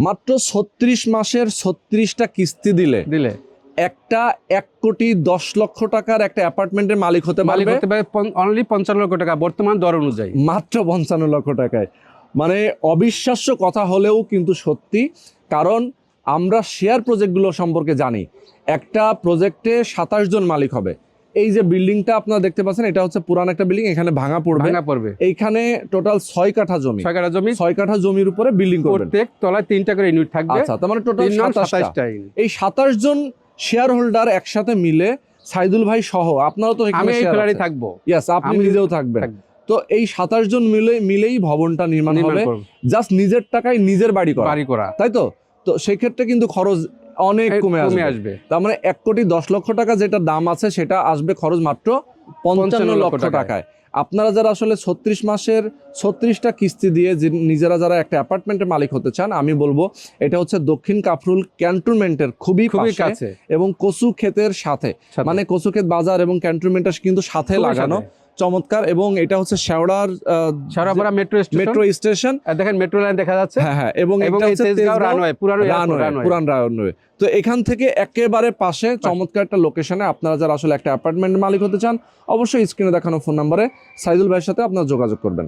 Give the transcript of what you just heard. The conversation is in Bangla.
মাত্র 36 মাসের 36টা কিস্তি দিলে একটা 1,10,00,000 টাকার একটা অ্যাপার্টমেন্টের মালিক হতে পারবে অনলি 55 লক্ষ টাকা বর্তমান দর অনুযায়ী, মাত্র 55 লক্ষ টাকায়। মানে অবিশ্বাস্য কথা হলেও কিন্তু সত্যি, কারণ আমরা শেয়ার প্রজেক্টগুলো সম্পর্কে জানি। একটা প্রজেক্টে 27 জন মালিক হবে। এই যে বিল্ডিংটা আপনারা দেখতে পাচ্ছেন, এটা হচ্ছে পুরান একটা বিল্ডিং, এখানে ভাঙা পড়বে। এইখানে টোটাল 6 কাঠা জমি, 6 কাঠা জমির উপরে বিল্ডিং করবেন। প্রত্যেক তলায় 3টা করে ইউনিট থাকবে। আচ্ছা, তার মানে টোটাল 27টা। এই 27 জন শেয়ার হোল্ডার একসাথে মিলে সাইদুল ভাই সহ আপনারা তো এখানে ফ্ল্যাটে থাকবো। ইয়েস, আপনি নিজেও থাকবেন। তো এই 27 জন মিলেই ভবনটা নির্মাণ হবে, জাস্ট নিজের টাকায় নিজের বাড়ি করা, তাই তো? তো সেই ক্ষেত্রে কিন্তু খরচ অনেক কমে আসবে। তার মানে 1,10,00,000 টাকা যেটা দাম আছে সেটা আসবে খরচ মাত্র 55 লক্ষ টাকায়। আপনারা যারা আসলে 36 মাসের 36টা কিস্তি দিয়ে নিজেরা যারা একটা অ্যাপার্টমেন্টের মালিক হতে চান, আমি বলবো এটা হচ্ছে দক্ষিণ কাফরুল ক্যান্টনমেন্টের খুবই কাছে এবং কচু ক্ষেতের সাথে, মানে কচু ক্ষেত বাজার এবং ক্যান্টনমেন্টের কিন্তু সাথে লাগানো, চমৎকার। এবং এটা হচ্ছে শেওড়াপাড়া মেট্রো স্টেশন, দেখেন মেট্রো লাইন দেখা যাচ্ছে। হ্যাঁ, এবং এটা হচ্ছে পুরান রানওয়ে। তো এখান থেকে একেবারে পাশে চমৎকার একটা লোকেশনে আপনারা যারা আসলে একটা অ্যাপার্টমেন্ট মালিক হতে চান, অবশ্যই স্ক্রিনে দেখানো ফোন নম্বরে সাইদুল ভাইয়ের সাথে আপনারা যোগাযোগ করবেন।